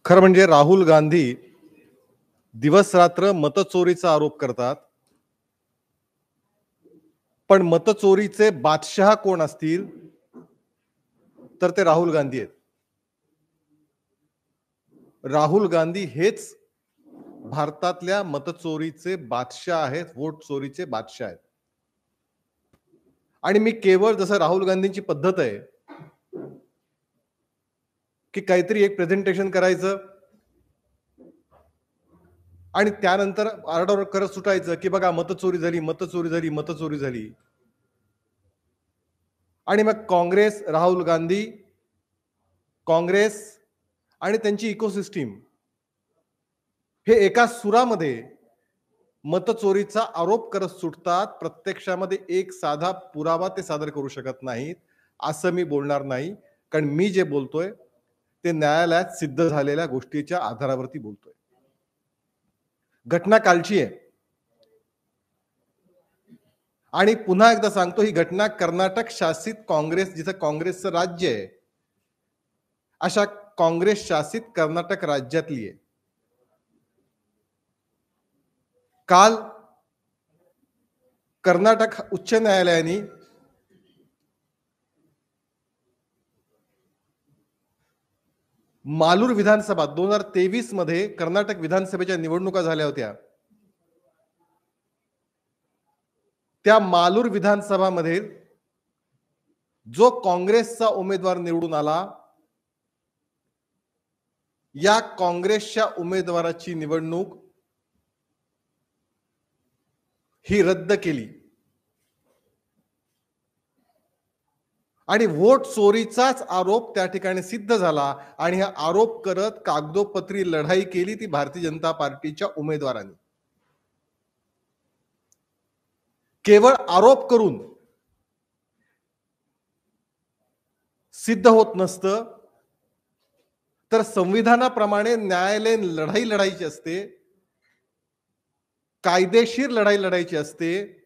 खरं म्हणजे राहुल गांधी दिवस-रात्र मतचोरीचा आरोप करतात. पण मतचोरीचे बादशहा कोण असतील, तर ते राहुल गांधी आहेत. राहुल गांधी हेच भारतातल्या मतचोरीचे बादशाह आहेत, वोट चोरीचे बादशाह आहेत. आणि मी केवळ जसं राहुल गांधींची पद्धत आहे, की काहीतरी एक प्रेझेंटेशन करायचं आणि त्यानंतर आरडाओरड करत सुटायचं, की बघा मतचोरी झाली, मतचोरी झाली, मतचोरी झाली. आणि मग काँग्रेस, राहुल गांधी, काँग्रेस आणि त्यांची इकोसिस्टीम हे एका सुरामध्ये मतचोरीचा आरोप करत सुटतात. प्रत्यक्षामध्ये एक साधा पुरावा ते सादर करू शकत नाहीत, असं मी बोलणार नाही. कारण मी जे बोलतोय, ते न्यायालयात सिद्ध झालेल्या गोष्टीच्या आधारावरती बोलतोय. घटना कालची आहे. आणि पुन्हा एकदा सांगतो, ही घटना कर्नाटक शासित काँग्रेस, जिथं काँग्रेसचं राज्य आहे, अशा काँग्रेस शासित कर्नाटक राज्यातली आहे. काल कर्नाटक उच्च न्यायालयाने मालूर विधानसभा 2023 मध्ये कर्नाटक विधानसभेच्या निवडणुका झाल्या होत्या. त्या मालूर विधानसभामध्ये जो काँग्रेसचा उमेदवार निवडून आला, या काँग्रेसच्या उमेदवाराची निवडणूक ही रद्द केली आणि वोट चोरीचाच आरोप त्या ठिकाणी सिद्ध झाला आणि हा आरोप करत कागदोपत्री लढाई केली ती भारतीय जनता पार्टीच्या उमेदवारांनी. केवळ आरोप करून सिद्ध होत नसतं, तर संविधानाप्रमाणे न्यायालयीन लढाई लढायची असते, कायदेशीर लढाई लढायची असते.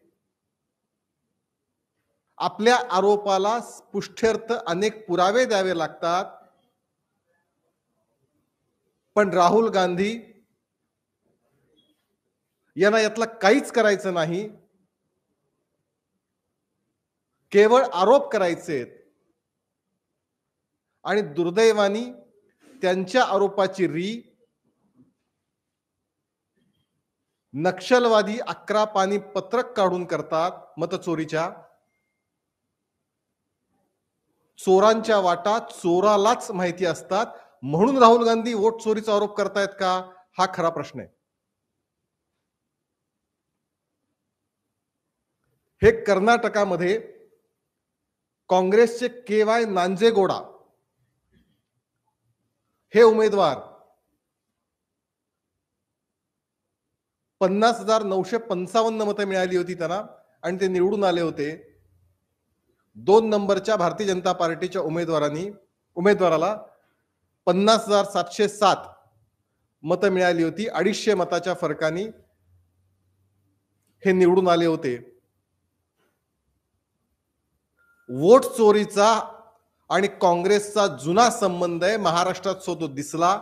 आपल्या आरोपाला पुष्ट्यर्थ अनेक पुरावे द्यावे लागतात. पण राहुल गांधी यांना यातलं काहीच करायचं नाही. केवळ आरोप करायचे आणि दुर्दैवाने त्यांच्या आरोपाची नक्षलवादी 11 पानी पत्रक काढून करतात मतचोरीच्या. चोरांच्या वाटा चोरालाच माहिती असतात. म्हणून राहुल गांधी वोट चोरीचा आरोप करतायत का, हा खरा प्रश्न आहे. हे कर्नाटकामध्ये काँग्रेसचे KY नांजेगौडा हे उमेदवार 50,955 मतं मिळाली होती त्यांना आणि ते निवडून आले होते. 2 नंबरच्या भारतीय जनता पार्टीच्या उमेदवाराला 50,707 मतं मिळाली होती. 250 मताच्या फरकाने हे निवडून आले होते. वोट चोरीचा आणि काँग्रेसचा जुना संबंध आहे, महाराष्ट्रात तो दिसला.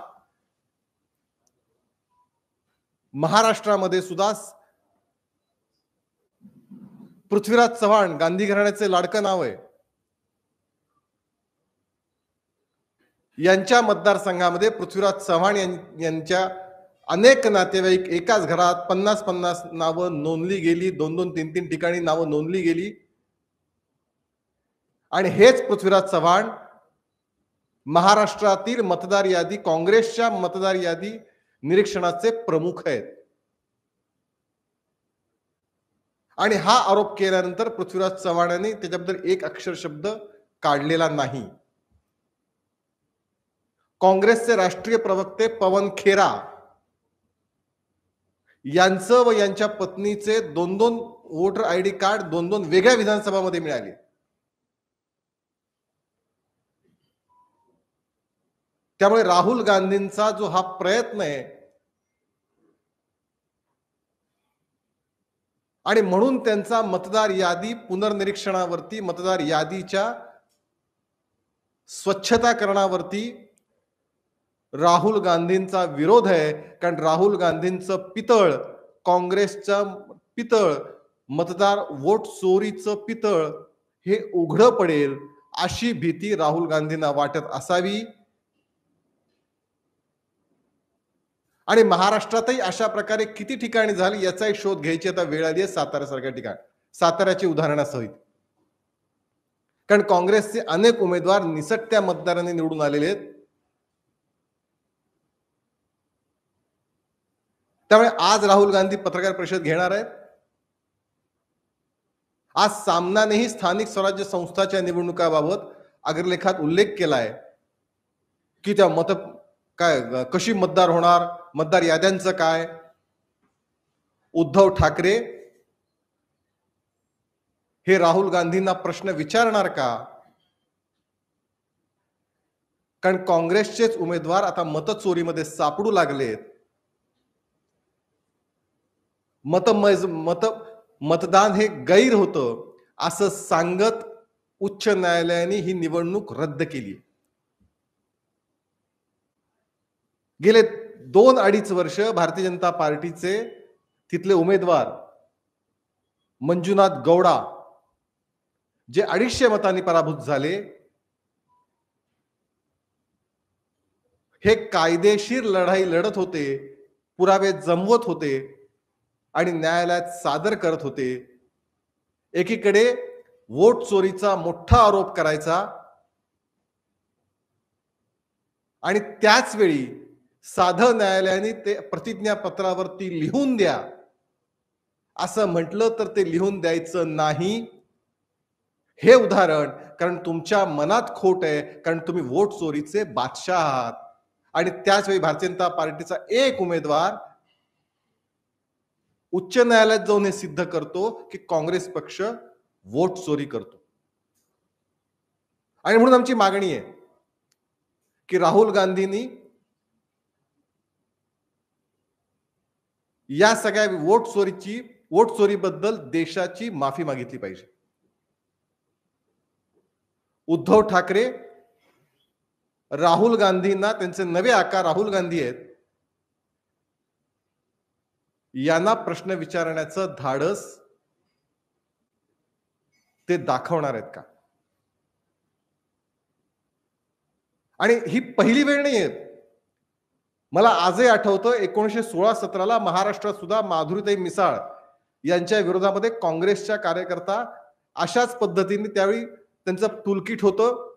महाराष्ट्रामध्ये सुद्धा पृथ्वीराज चव्हाण गांधी घराण्याचे लाडकं नाव आहे. यांच्या मतदारसंघामध्ये पृथ्वीराज चव्हाण यांच्या अनेक नातेवाईक एकाच घरात 50-50 नावं नोंदली गेली. 2-2, 3-3 ठिकाणी नावं नोंदली गेली. आणि हेच पृथ्वीराज चव्हाण महाराष्ट्रातील मतदार यादी, काँग्रेसच्या मतदार यादी निरीक्षणाचे प्रमुख आहेत. आणि हा आरोप केल्यानंतर पृथ्वीराज चव्हाणांनी त्याच्याबद्दल एक अक्षर शब्द काढलेला नाही. काँग्रेसचे राष्ट्रीय प्रवक्ते पवन खेरा यांचं व यांच्या पत्नीचे 2-2 वोटर ID कार्ड 2-2 वेगळ्या विधानसभामध्ये मिळाले. त्यामुळे राहुल गांधींचा जो हा प्रयत्न आहे आणि म्हणून त्यांचा मतदार यादी पुनर्निरीक्षणावरती, मतदार यादीच्या स्वच्छताकरणावरती राहुल गांधींचा विरोध आहे, कारण राहुल गांधींचं पितळ, काँग्रेसचा पितळ, मतदार वोट चोरीचं पितळ हे उघडं पडेल अशी भीती राहुल गांधींना वाटत असावी. आणि महाराष्ट्रातही अशा प्रकारे किती ठिकाणी झाली याचाही शोध घ्यायची आता वेळ आली आहे साताऱ्यासारख्या ठिकाण, साताऱ्याची उदाहरणासहित. कारण काँग्रेसचे अनेक उमेदवार निसटत्या मतदारांनी निवडून आलेले आहेत. त्यामुळे आज राहुल गांधी पत्रकार परिषद घेणार आहेत. आज सामनानेही स्थानिक स्वराज्य संस्थाच्या निवडणुकाबाबत अग्रलेखात उल्लेख केलाय की त्या काय कशी मतदार होणार, मतदार याद्यांचं काय. उद्धव ठाकरे हे राहुल गांधींना प्रश्न विचारणार का? कारण काँग्रेसचेच उमेदवार आता मतचोरीमध्ये सापडू लागलेत. मतदान हे गैर होतं असं सांगत उच्च न्यायालयाने ही निवडणूक रद्द केली. गेले 2-2.5 वर्ष भारतीय जनता पार्टीचे तिथले उमेदवार मंजुनाथ गौडा जे 250 मतांनी पराभूत झाले, हे कायदेशीर लढाई लढत होते, पुरावे जमवत होते आणि न्यायालयात सादर करत होते. एकीकडे वोट चोरीचा मोठा आरोप करायचा आणि त्याच वेळी साधं न्यायालयाने ते प्रतिज्ञापत्रावरती लिहून द्या असं म्हटलं तर ते लिहून द्यायचं नाही. हे उदाहरण, कारण तुमच्या मनात खोट आहे, कारण तुम्ही वोट चोरीचे बादशाह आहात. आणि त्याच वेळी भारतीय जनता पार्टीचा एक उमेदवार उच्च न्यायालयात जाऊन हे सिद्ध करतो की काँग्रेस पक्ष वोट चोरी करतो. आणि म्हणून आमची मागणी आहे की राहुल गांधींनी या सगळ्या वोट चोरीबद्दल देशाची माफी मागितली पाहिजे. उद्धव ठाकरे राहुल गांधींना, त्यांचे नवे आकार राहुल गांधी आहेत, यांना प्रश्न विचारण्याचं धाडस ते दाखवणार आहेत का? आणि ही पहिली वेळ नाहीये. मला आजही आठवतं 1916-17 महाराष्ट्रात सुद्धा माधुरीताई मिसाळ यांच्या विरोधामध्ये काँग्रेसच्या कार्यकर्ता अशाच पद्धतीने, त्यावेळी त्यांचं टूलकिट होतं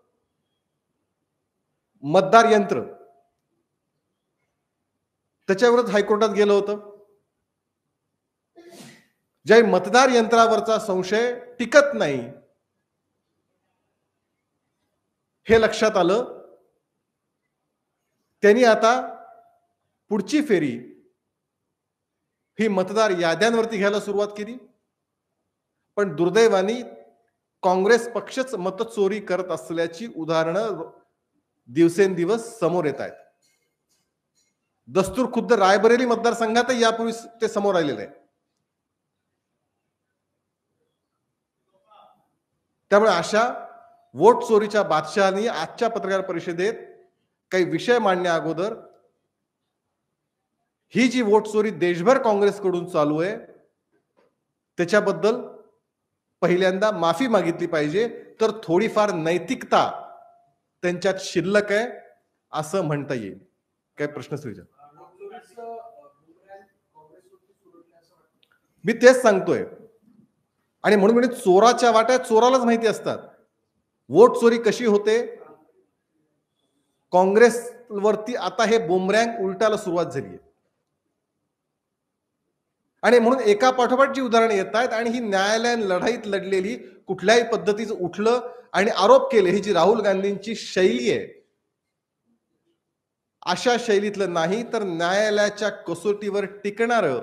मतदार यंत्र, त्याच्यावरच हायकोर्टात गेलं होतं. ज्या मतदार यंत्रावरचा संशय टिकत नाही हे लक्षात आलं, त्यांनी आता पुढची फेरी ही मतदार याद्यांवरती घ्यायला सुरुवात केली. पण दुर्दैवाने काँग्रेस पक्षच मतचोरी करत असल्याची उदाहरणं दिवसेंदिवस समोर येत आहेत. दस्तूर खुद्द रायबरेली मतदारसंघातही यापूर्वी ते समोर आलेले आहे. त्यामुळे अशा वोट चोरीच्या बादशहानी आजच्या पत्रकार परिषदेत काही विषय मांडण्या अगोदर ही जी वोट चोरी देशभर काँग्रेसकडून चालू आहे त्याच्याबद्दल पहिल्यांदा माफी मागितली पाहिजे, तर थोडीफार नैतिकता त्यांच्यात शिल्लक आहे असं म्हणता येईल. काय प्रश्न विचार? मी तेच सांगतोय. आणि म्हणून म्हणजे चोराच्या वाट्या चोरालाच माहिती असतात. वोट चोरी कशी होते, काँग्रेसवरती आता हे बुमरँग उलटायला सुरुवात झाली आहे. आणि म्हणून एका पाठोपाठ जी उदाहरणे येत आहेत आणि ही न्यायालयीन लढाईत लढलेली कुठल्याही पद्धतीचं उठलं आणि आरोप केले, ही जी राहुल गांधींची शैली आहे, अशा शैलीतलं नाही तर न्यायालयाच्या कसोटीवर टिकणारं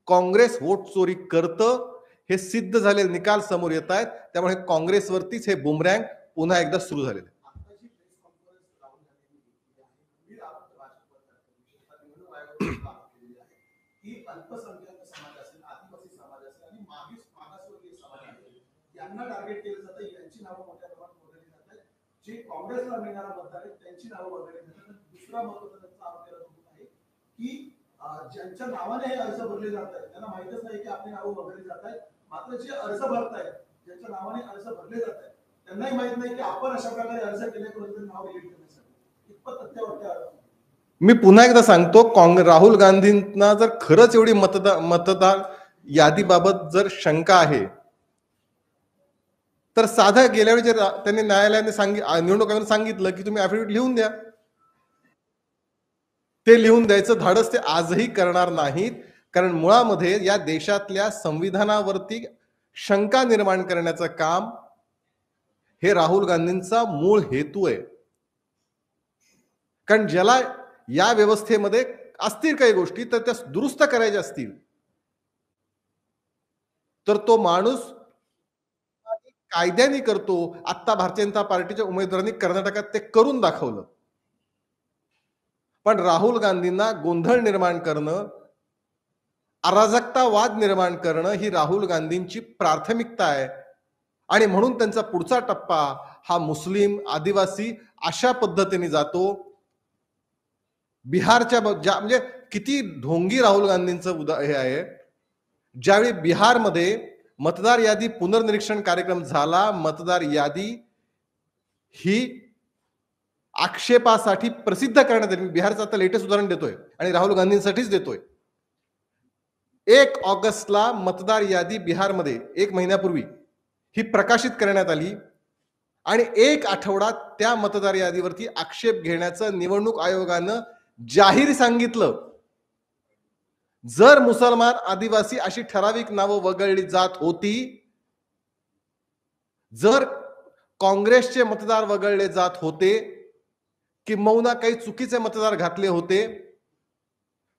काँग्रेस वोट चोरी करतं हे सिद्ध झालेले निकाल समोर येत आहेत. त्यामुळे काँग्रेसवरतीच हे बुमरँग पुन्हा एकदा सुरू झालेलं आहे. अल्पसंख्याक समाज असेल, आदिवासी समाज असेल आणि मागासवर्गीय समाज आहे, यांना टार्गेट केलं जातं. यांची नावं मोठ्या प्रमाणात बोलली जातात. जे काँग्रेसला मिळणारा मतदार आहे त्यांची नावं वगैरे देतात. दुसरा महत्वाचा त्यांचा आरोप केला जातो आहे की ज्यांच्या नावाने हे अर्ज भरले जात आहेत त्यांना माहितच नाही की आपली नावं वगैरे जात आहेत. मात्र जे अर्ज भरतायत ज्यांच्या नावाने अर्ज भरले जात आहेत त्यांनाही माहित नाही की आपण अशा प्रकारे अर्ज केल्यापर्यंत नाव डिलीट करण्यासाठी इतपत तथ्यावरती मी पुन्हा एकदा सांगतो, राहुल गांधींना जर खरंच एवढी मतदार यादीबाबत जर शंका आहे तर साधं गेल्या वेळी जे त्यांनी न्यायालयाने निवडणूक आयोगाने सांगितलं की तुम्ही ऍफिडेव्हिट लिहून द्या, ते लिहून द्यायचं धाडस ते आजही करणार नाहीत. कारण मुळामध्ये या देशातल्या संविधानावरती शंका निर्माण करण्याचं काम हे राहुल गांधींचा मूळ हेतू आहे. कारण ज्याला या व्यवस्थेमध्ये असतील काही गोष्टी तर त्या दुरुस्त करायच्या असतील तर तो माणूस कायद्याने करतो. आता भारतीय जनता पार्टीच्या उमेदवारांनी कर्नाटकात ते करून दाखवलं. पण राहुल गांधींना गोंधळ निर्माण करणं, अराजकता वाद निर्माण करणं ही राहुल गांधींची प्राथमिकता आहे. आणि म्हणून त्यांचा पुढचा टप्पा हा मुस्लिम, आदिवासी अशा पद्धतीने जातो. बिहारच्या म्हणजे किती ढोंगी राहुल गांधींचं हे आहे. ज्यावेळी बिहारमध्ये मतदार यादी पुनर्निरीक्षण कार्यक्रम झाला, मतदार यादी ही आक्षेपासाठी प्रसिद्ध करण्यात आली. बिहारचं आता लेटेस्ट उदाहरण देतोय आणि राहुल गांधींसाठीच देतोय. 1 ऑगस्टला मतदार यादी बिहारमध्ये 1 महिन्यापूर्वी ही प्रकाशित करण्यात आली आणि 1 आठवडा त्या मतदार यादीवरती आक्षेप घेण्याचं निवडणूक आयोगानं जाहीर सांगितलं. जर मुसलमान, आदिवासी अशी ठराविक नावं वगळली जात होती, जर काँग्रेसचे मतदार वगळले जात होते, किंबहुना काही चुकीचे मतदार घातले होते,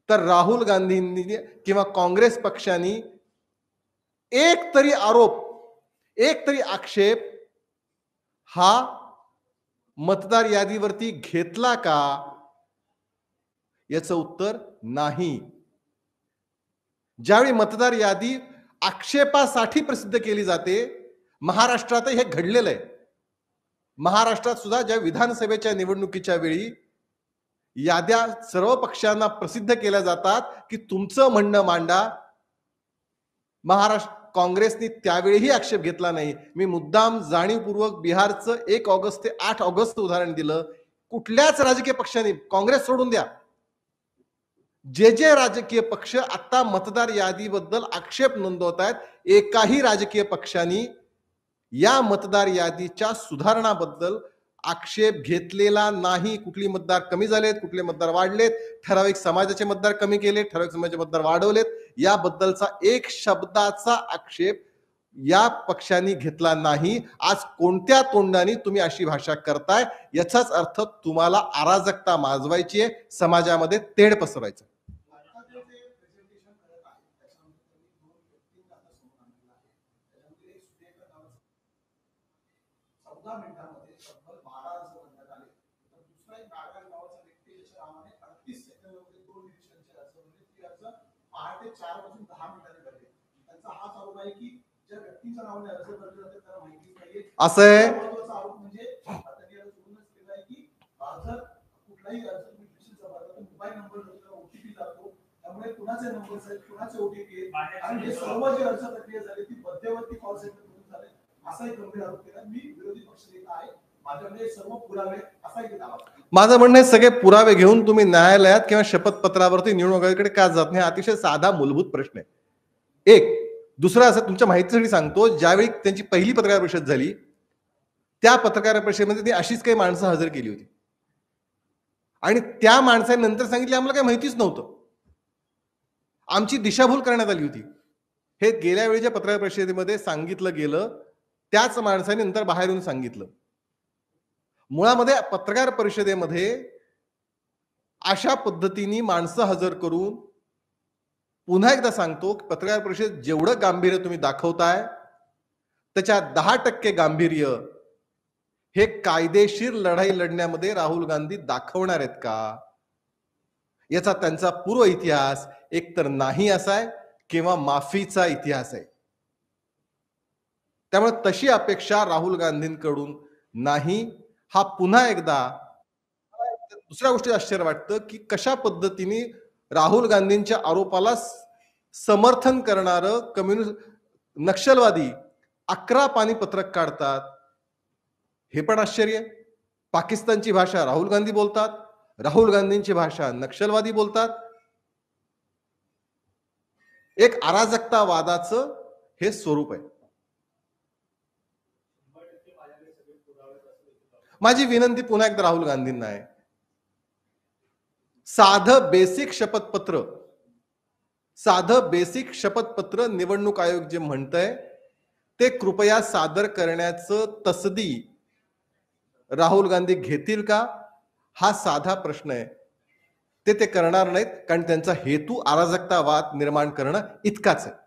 तर राहुल गांधींनी किंवा काँग्रेस पक्षाने एक तरी आरोप, एक तरी आक्षेप हा मतदार यादीवरती घेतला का? याचं उत्तर नाही. ज्यावेळी मतदार यादी आक्षेपासाठी प्रसिद्ध केली जाते, महाराष्ट्रात हे घडलेलं आहे. महाराष्ट्रात सुद्धा ज्या विधानसभेच्या निवडणुकीच्या वेळी याद्या सर्व पक्षांना प्रसिद्ध केल्या जातात की तुमचं म्हणणं मांडा. महाराष्ट्र काँग्रेसने त्यावेळीही आक्षेप घेतला नाही. मी मुद्दाम जाणीवपूर्वक बिहारचं 1 ऑगस्ट ते 8 ऑगस्ट उदाहरण दिलं. कुठल्याच राजकीय पक्षाने, काँग्रेस सोडून द्या, जे राजकीय पक्ष आता मतदार यादीबद्दल आक्षेप नोंदवत आहेत, एकाही राजकीय पक्षांनी या मतदार यादीच्या सुधारणाबद्दल आक्षेप घेतलेला नाही. कुठली मतदार कमी झालेत, कुठले मतदार वाढलेत, ठराविक समाजाचे मतदार कमी केले, ठराविक समाजाचे मतदार वाढवलेत, याबद्दलचा एक शब्दाचा आक्षेप या पक्षांनी घेतला नाही. आज कोणत्या तोंडाने तुम्ही अशी भाषा करताय? याचाच अर्थ तुम्हाला अराजकता माजवायची आहे, समाजामध्ये तेढ पसरवायचं. मिनिटांमध्ये तब्बल 12 अर्ज भरण्यात आले. तर दुसरा एक नागार्ज नावाचा व्यक्ती त्याच्या नावाने 38 सेकंदामध्ये 2 निरीक्षणचे अर्ज भरले. ती अर्ज पहाटे 4 वाजून 10 मिनिटांनी भरले. त्यांचा हाच आरोप आहे की ज्या व्यक्तीच्या नावाने अर्ज भरले जाते त्याला माहितीच नाहीये. असं आहे. महत्त्वाचा आरोप म्हणजे त्यांनी याला सोडूनच केला आहे की जर कुठलाही अर्ज तुम्ही निरीक्षणचा भरला तर मोबाईल नंबर नंतर ओटीपी जातो. त्यामुळे कुणाचे नंबर्स आहेत, कुणाचे ओटीपी आहेत आणि हे सर्व जे अर्ज प्रक्रिया झाली ती मध्यवर्ती कॉल सेंटर झाले, असा एक गंभीर आरोप केला. मी विरोधी पक्षनेता आहे, माझ्याकडे सर्व पुरावे असा एक दावा. माझं म्हणणं आहे, सगळे पुरावे घेऊन तुम्ही न्यायालयात किंवा शपथपत्रावरती निवडणूक आयोगाकडे का जात नाही? अतिशय साधा मूलभूत प्रश्न आहे. एक दुसरा असं तुमच्या माहितीसाठी सांगतो, ज्यावेळी त्यांची पहिली पत्रकार परिषद झाली त्या पत्रकार परिषदेमध्ये ती अशीच काही माणसं हजर केली होती आणि त्या माणसाने नंतर सांगितले आम्हाला काही माहितीच नव्हतं, आमची दिशाभूल करण्यात आली होती. हे गेल्या वेळीच्या पत्रकार परिषदेमध्ये सांगितलं गेलं, त्याच माणसाने नंतर बाहेर येऊन सांगितलं. मुळामध्ये पत्रकार परिषदेमध्ये अशा पद्धतीने माणसं हजर करून, पुन्हा एकदा सांगतो, पत्रकार परिषद जेवढं गांभीर्य तुम्ही दाखवताय त्याच्या 10% गांभीर्य हे कायदेशीर लढाई लढण्यामध्ये राहुल गांधी दाखवणार आहेत का? याचा त्यांचा पूर्व इतिहास एकतर नाही असा आहे किंवा माफीचा इतिहास आहे. त्यामुळे तशी अपेक्षा राहुल गांधींकडून नाही. हा पुन्हा एकदा दुसऱ्या गोष्टी आश्चर्य वाटतं की कशा पद्धतीने राहुल गांधींच्या आरोपाला समर्थन करणारं कम्युनिस्ट नक्षलवादी 11 पानिपत्रक काढतात. हे पण आश्चर्य. पाकिस्तानची भाषा राहुल गांधी बोलतात, राहुल गांधींची भाषा नक्षलवादी बोलतात. एक अराजकतावादाचं हे स्वरूप आहे. माझी विनंती पुन्हा एकदा राहुल गांधींना आहे, साधं बेसिक शपथपत्र निवडणूक आयोग जे म्हणतंय ते कृपया सादर करण्याचं तसदी राहुल गांधी घेतील का, हा साधा प्रश्न आहे. ते करणार नाहीत, कारण त्यांचा हेतू अराजकतावाद निर्माण करणं इतकाच आहे.